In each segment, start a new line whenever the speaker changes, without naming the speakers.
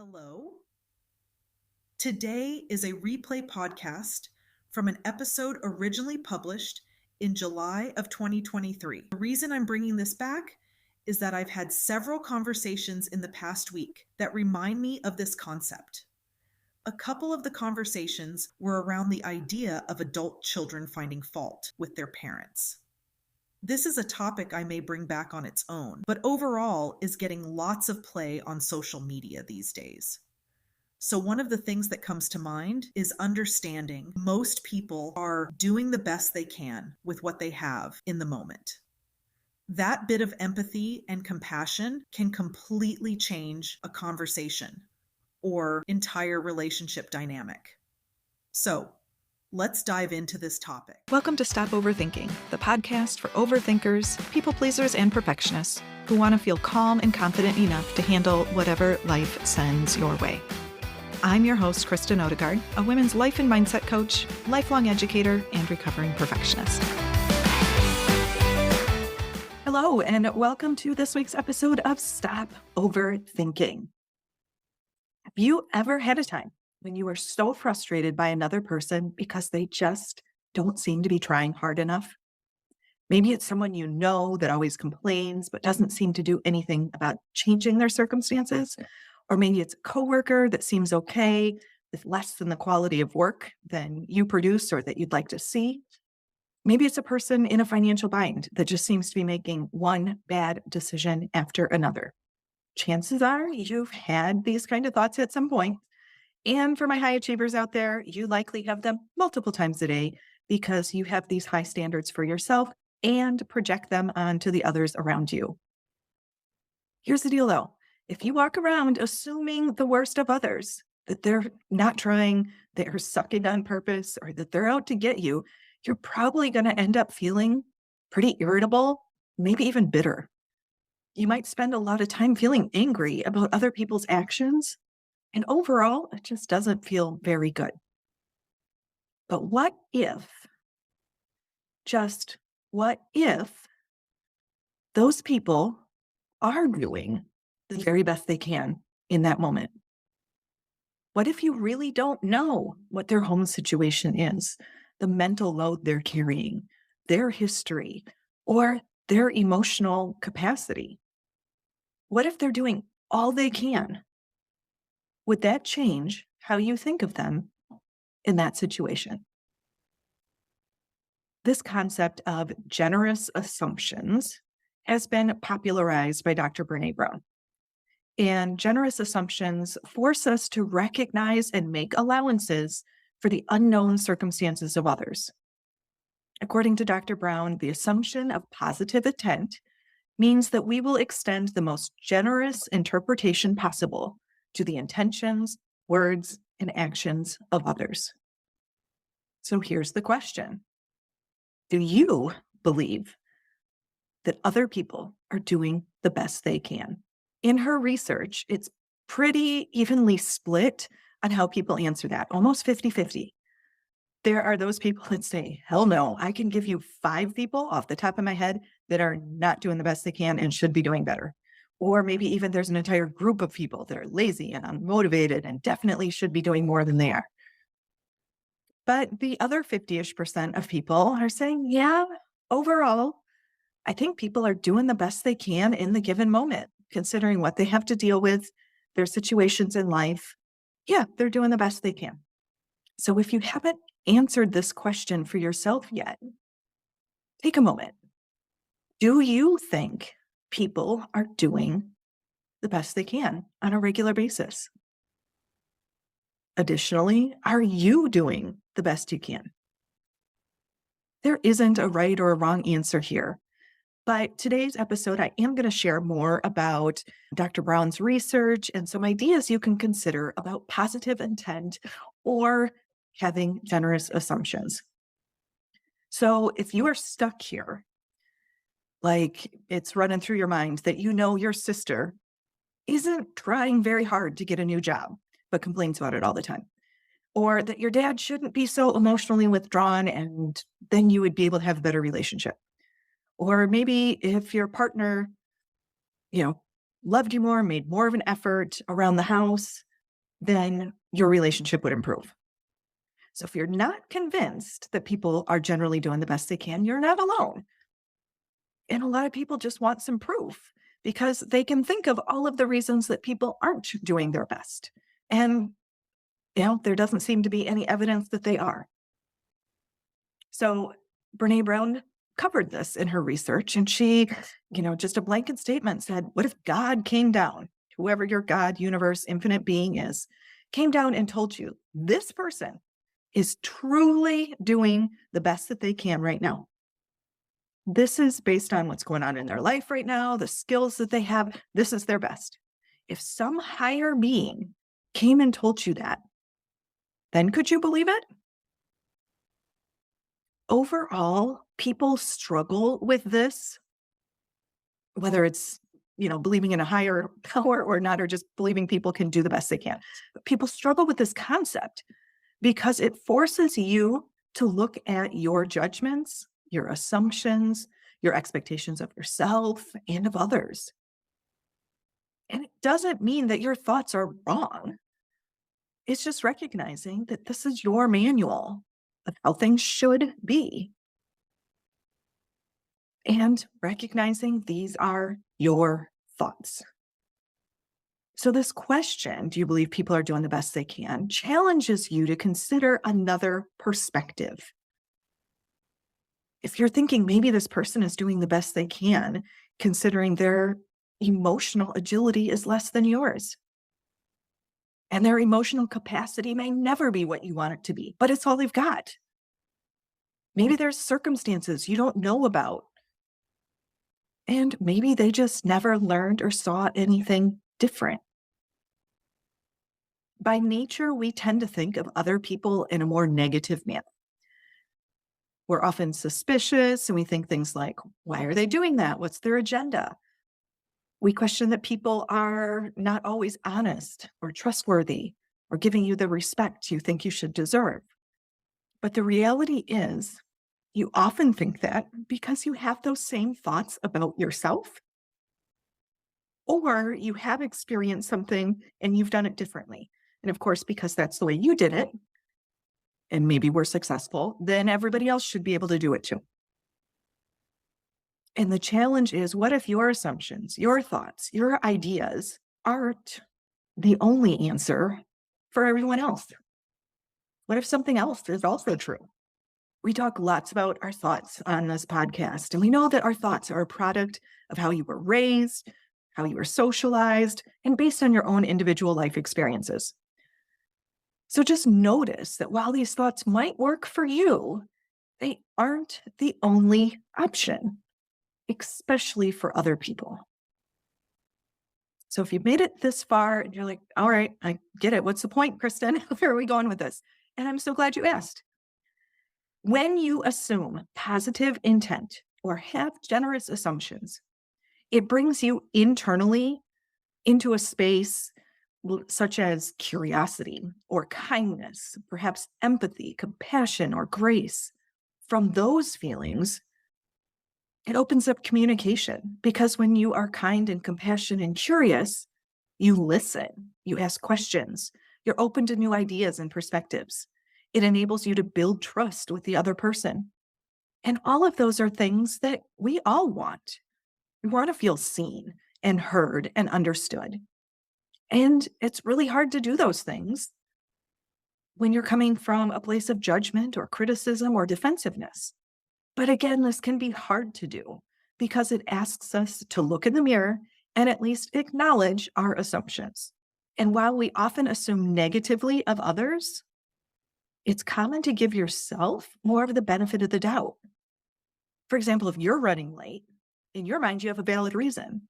Hello. Today is a replay podcast from an episode originally published in July of 2023. The reason I'm bringing this back is that I've had several conversations in the past week that remind me of this concept. A couple of the conversations were around the idea of adult children finding fault with their parents. This is a topic I may bring back on its own, but overall is getting lots of play on social media these days. So one of the things that comes to mind is understanding most people are doing the best they can with what they have in the moment. That bit of empathy and compassion can completely change a conversation or entire relationship dynamic. So let's dive into this topic.
Welcome to Stop Overthinking, the podcast for overthinkers, people pleasers, and perfectionists who want to feel calm and confident enough to handle whatever life sends your way. I'm your host, Kristen, a women's life and mindset coach, lifelong educator, and recovering perfectionist. Hello, and welcome to this week's episode of Stop Overthinking. Have you ever had a time when you were so frustrated by another person because they just don't seem to be trying hard enough? Maybe it's someone you know that always complains but doesn't seem to do anything about changing their circumstances. Or maybe it's a coworker that seems okay with less than the quality of work than you produce or that you'd like to see. Maybe it's a person in a financial bind that just seems to be making one bad decision after another. Chances are you've had these kind of thoughts at some point. And for my high achievers out there, you likely have them multiple times a day because you have these high standards for yourself and project them onto the others around you. Here's the deal though. If you walk around assuming the worst of others, that they're not trying, they're sucking on purpose, or that they're out to get you, you're probably going to end up feeling pretty irritable, maybe even bitter. You might spend a lot of time feeling angry about other people's actions. And overall, it just doesn't feel very good. But what if those people are doing the very best they can in that moment? What if you really don't know what their home situation is, the mental load they're carrying, their history, or their emotional capacity? What if they're doing all they can? Would that change how you think of them in that situation? This concept of generous assumptions has been popularized by Dr. Brene Brown. And generous assumptions force us to recognize and make allowances for the unknown circumstances of others. According to Dr. Brown, the assumption of positive intent means that we will extend the most generous interpretation possible to the intentions, words, and actions of others. So here's the question. Do you believe that other people are doing the best they can? In her research, it's pretty evenly split on how people answer that, almost 50-50. There are those people that say, hell no, I can give you 5 people off the top of my head that are not doing the best they can and should be doing better. Or maybe even there's an entire group of people that are lazy and unmotivated and definitely should be doing more than they are. But the other 50-ish% of people are saying, yeah, overall, I think people are doing the best they can in the given moment, considering what they have to deal with, their situations in life. Yeah, they're doing the best they can. So if you haven't answered this question for yourself yet, take a moment. Do you think people are doing the best they can on a regular basis? Additionally, are you doing the best you can? There isn't a right or a wrong answer here. But today's episode, I am going to share more about Dr. Brown's research and some ideas you can consider about positive intent or having generous assumptions. So if you are stuck here, like it's running through your mind that you know your sister isn't trying very hard to get a new job, but complains about it all the time, or that your dad shouldn't be so emotionally withdrawn and then you would be able to have a better relationship. Or maybe if your partner, loved you more, made more of an effort around the house, then your relationship would improve. So if you're not convinced that people are generally doing the best they can, you're not alone. And a lot of people just want some proof because they can think of all of the reasons that people aren't doing their best. And, there doesn't seem to be any evidence that they are. So Brene Brown covered this in her research, and she, just a blanket statement said, what if God came down, whoever your God, universe, infinite being is, came down and told you this person is truly doing the best that they can right now. This is based on what's going on in their life right now, the skills that they have. This is their best. If some higher being came and told you that, then could you believe it? Overall, people struggle with this, whether it's, believing in a higher power or not, or just believing people can do the best they can. But people struggle with this concept because it forces you to look at your judgments, your assumptions, your expectations of yourself and of others. And it doesn't mean that your thoughts are wrong. It's just recognizing that this is your manual of how things should be. And recognizing these are your thoughts. So this question, do you believe people are doing the best they can, challenges you to consider another perspective. If you're thinking maybe this person is doing the best they can, considering their emotional agility is less than yours, and their emotional capacity may never be what you want it to be, but it's all they've got. Maybe there's circumstances you don't know about, and maybe they just never learned or saw anything different. By nature, we tend to think of other people in a more negative manner. We're often suspicious and we think things like, why are they doing that? What's their agenda? We question that people are not always honest or trustworthy or giving you the respect you think you should deserve. But the reality is, you often think that because you have those same thoughts about yourself, or you have experienced something and you've done it differently. And of course, because that's the way you did it, and maybe we're successful, then everybody else should be able to do it too. And the challenge is, what if your assumptions, your thoughts, your ideas aren't the only answer for everyone else? What if something else is also true? We talk lots about our thoughts on this podcast, and we know that our thoughts are a product of how you were raised, how you were socialized, and based on your own individual life experiences. So just notice that while these thoughts might work for you, they aren't the only option, especially for other people. So if you've made it this far and you're like, all right, I get it. What's the point, Kristen? Where are we going with this? And I'm so glad you asked. When you assume positive intent or have generous assumptions, it brings you internally into a space such as curiosity or kindness, perhaps empathy, compassion, or grace. From those feelings, it opens up communication, because when you are kind and compassionate and curious, you listen, you ask questions, you're open to new ideas and perspectives. It enables you to build trust with the other person. And all of those are things that we all want. We want to feel seen and heard and understood. And it's really hard to do those things when you're coming from a place of judgment or criticism or defensiveness. But again, this can be hard to do because it asks us to look in the mirror and at least acknowledge our assumptions. And while we often assume negatively of others, it's common to give yourself more of the benefit of the doubt. For example, if you're running late, in your mind, you have a valid reason,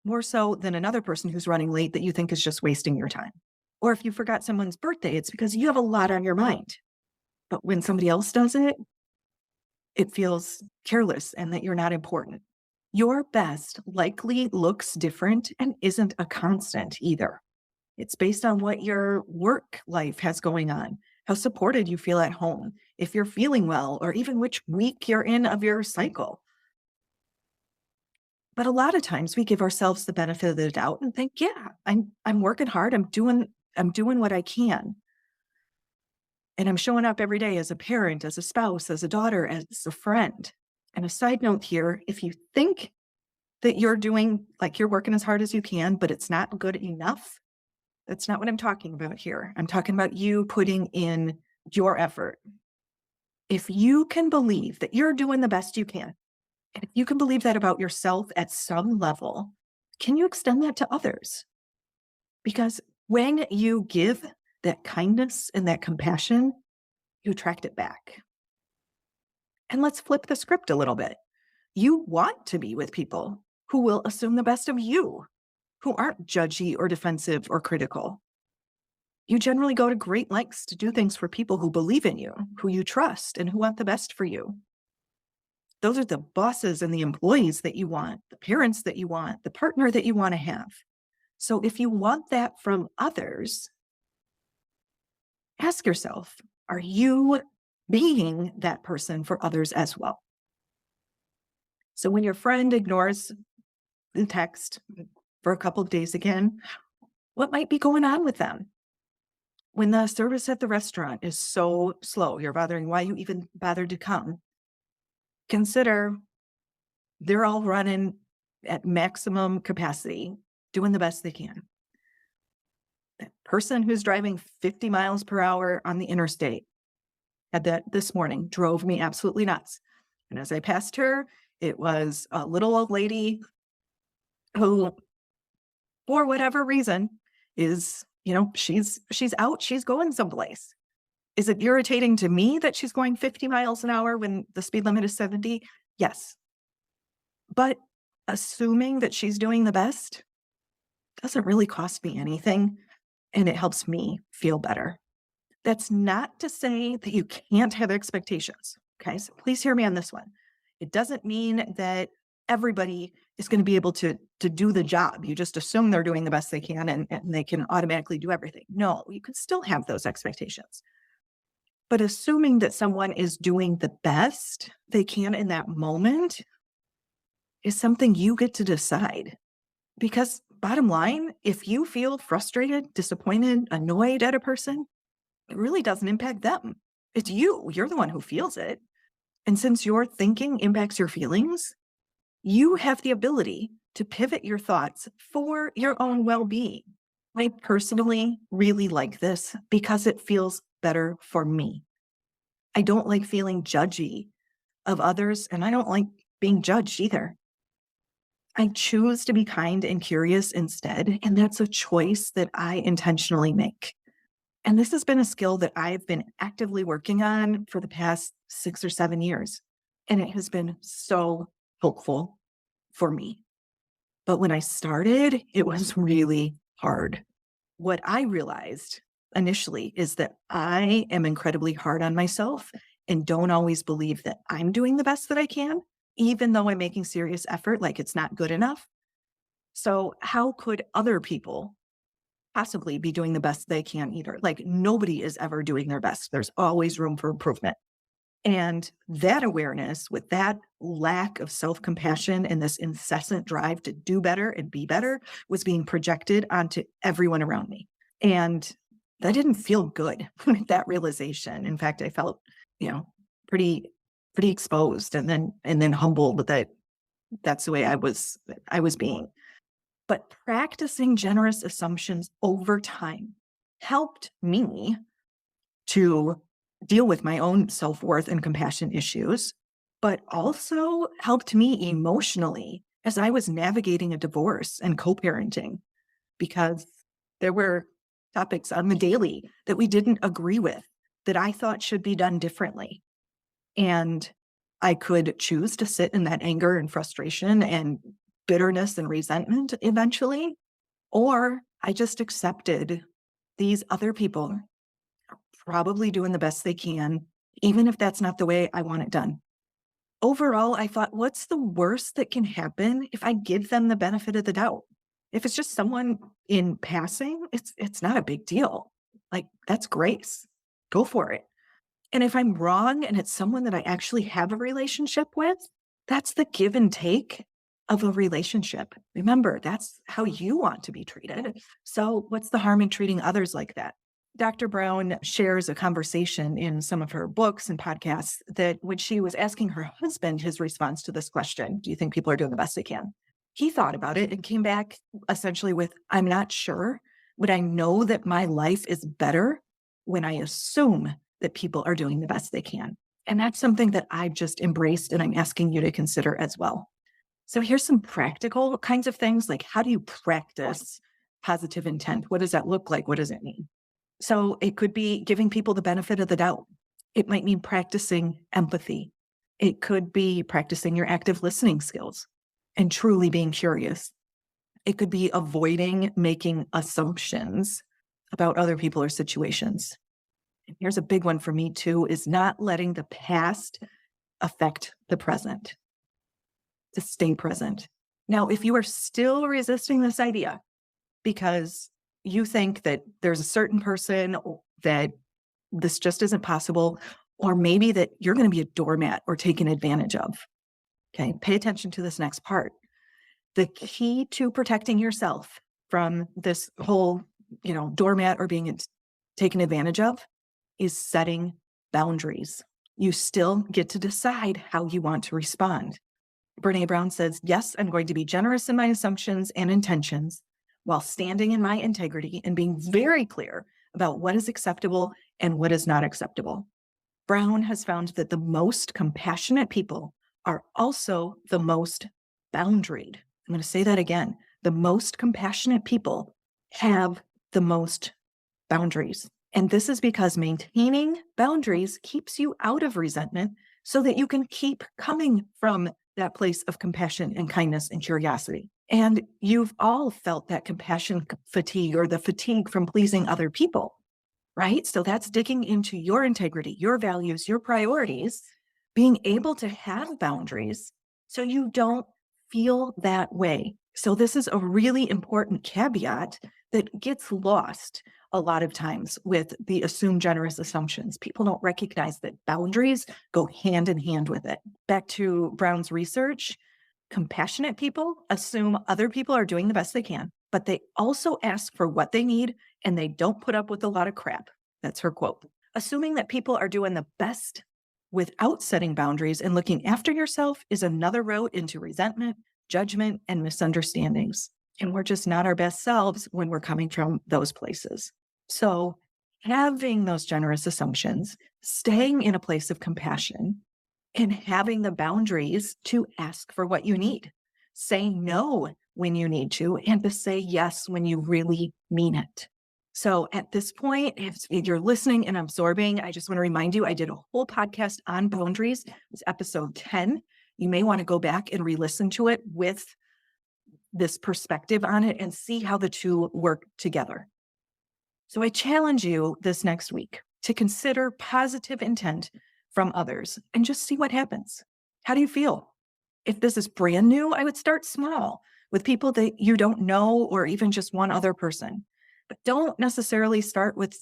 more so than another person who's running late that you think is just wasting your time. Or if you forgot someone's birthday, it's because you have a lot on your mind. But when somebody else does it, it feels careless and that you're not important. Your best likely looks different and isn't a constant either. It's based on what your work life has going on, how supported you feel at home, if you're feeling well, or even which week you're in of your cycle. But a lot of times we give ourselves the benefit of the doubt and think, yeah, I'm working hard. I'm doing what I can. And I'm showing up every day as a parent, as a spouse, as a daughter, as a friend. And a side note here, if you think that you're working as hard as you can, but it's not good enough, that's not what I'm talking about here. I'm talking about you putting in your effort. If you can believe that you're doing the best you can, and if you can believe that about yourself at some level, can you extend that to others? Because when you give that kindness and that compassion, you attract it back. And let's flip the script a little bit. You want to be with people who will assume the best of you, who aren't judgy or defensive or critical. You generally go to great lengths to do things for people who believe in you, who you trust, and who want the best for you. Those are the bosses and the employees that you want, the parents that you want, the partner that you want to have. So if you want that from others, ask yourself, are you being that person for others as well? So when your friend ignores the text for a couple of days again, what might be going on with them? When the service at the restaurant is so slow, you're bothering why you even bothered to come. Consider they're all running at maximum capacity, doing the best they can. That person who's driving 50 miles per hour on the interstate had that this morning, drove me absolutely nuts. And as I passed her, it was a little old lady who, for whatever reason, is, she's out, she's going someplace. Is it irritating to me that she's going 50 miles an hour when the speed limit is 70? Yes. But assuming that she's doing the best doesn't really cost me anything, and it helps me feel better. That's not to say that you can't have expectations. Okay. So please hear me on this one. It doesn't mean that everybody is going to be able to do the job. You just assume they're doing the best they can and they can automatically do everything. No, you can still have those expectations. But assuming that someone is doing the best they can in that moment is something you get to decide. Because bottom line, if you feel frustrated, disappointed, annoyed at a person, it really doesn't impact them. It's you. You're the one who feels it. And since your thinking impacts your feelings, you have the ability to pivot your thoughts for your own well-being. I personally really like this because it feels better for me. I don't like feeling judgy of others, and I don't like being judged either. I choose to be kind and curious instead, and that's a choice that I intentionally make. And this has been a skill that I've been actively working on for the past 6 or 7 years, and it has been so helpful for me. But when I started, it was really hard. What I realized initially is that I am incredibly hard on myself and don't always believe that I'm doing the best that I can, even though I'm making serious effort, like it's not good enough. So, how could other people possibly be doing the best they can either? Like, nobody is ever doing their best. There's always room for improvement. And that awareness with that lack of self-compassion and this incessant drive to do better and be better was being projected onto everyone around me. And that didn't feel good with that realization. In fact, I felt, you know, pretty exposed and then humbled that that's the way I was being. But practicing generous assumptions over time helped me to deal with my own self-worth and compassion issues, but also helped me emotionally as I was navigating a divorce and co-parenting, because there were topics on the daily that we didn't agree with that I thought should be done differently. And I could choose to sit in that anger and frustration and bitterness and resentment eventually, or I just accepted these other people probably doing the best they can, even if that's not the way I want it done. Overall, I thought, what's the worst that can happen if I give them the benefit of the doubt? If it's just someone in passing, it's not a big deal. Like, that's grace. Go for it. And if I'm wrong and it's someone that I actually have a relationship with, that's the give and take of a relationship. Remember, that's how you want to be treated. So what's the harm in treating others like that? Dr. Brown shares a conversation in some of her books and podcasts that when she was asking her husband his response to this question, do you think people are doing the best they can? He thought about it and came back essentially with, I'm not sure, but I know that my life is better when I assume that people are doing the best they can. And that's something that I've just embraced and I'm asking you to consider as well. So here's some practical kinds of things, like how do you practice positive intent? What does that look like? What does it mean? So it could be giving people the benefit of the doubt. It might mean practicing empathy. It could be practicing your active listening skills and truly being curious. It could be avoiding making assumptions about other people or situations. And here's a big one for me too, is not letting the past affect the present. To stay present. Now, if you are still resisting this idea because you think that there's a certain person that this just isn't possible, or maybe that you're going to be a doormat or taken advantage of, okay, pay attention to this next part. The key to protecting yourself from this whole, doormat or being taken advantage of is setting boundaries. You still get to decide how you want to respond. Brene Brown says, yes, I'm going to be generous in my assumptions and intentions while standing in my integrity and being very clear about what is acceptable and what is not acceptable. Brown has found that the most compassionate people are also the most boundaried. I'm going to say that again. The most compassionate people have the most boundaries. And this is because maintaining boundaries keeps you out of resentment so that you can keep coming from that place of compassion and kindness and curiosity. And you've all felt that compassion fatigue or the fatigue from pleasing other people, right? So that's digging into your integrity, your values, your priorities, being able to have boundaries so you don't feel that way. So this is a really important caveat that gets lost a lot of times with the assumed generous assumptions. People don't recognize that boundaries go hand in hand with it. Back to Brown's research, compassionate people assume other people are doing the best they can, but they also ask for what they need and they don't put up with a lot of crap. That's her quote. Assuming that people are doing the best without setting boundaries and looking after yourself is another road into resentment, judgment, and misunderstandings. And we're just not our best selves when we're coming from those places. So having those generous assumptions, staying in a place of compassion, and having the boundaries to ask for what you need, saying no when you need to, and to say yes when you really mean it. So at this point, if you're listening and absorbing, I just want to remind you, I did a whole podcast on boundaries. It's episode 10. You may want to go back and re-listen to it with this perspective on it and see how the two work together. So I challenge you this next week to consider positive intent from others and just see what happens. How do you feel? If this is brand new, I would start small with people that you don't know or even just one other person. But don't necessarily start with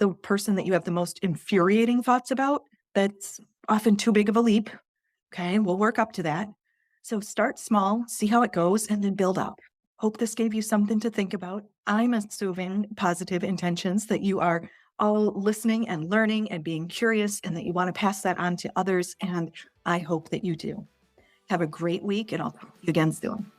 the person that you have the most infuriating thoughts about. That's often too big of a leap. Okay, we'll work up to that. So start small, see how it goes, and then build up. Hope this gave you something to think about. I'm assuming positive intentions that you are all listening and learning and being curious and that you want to pass that on to others. And I hope that you do. Have a great week and I'll talk to you again soon.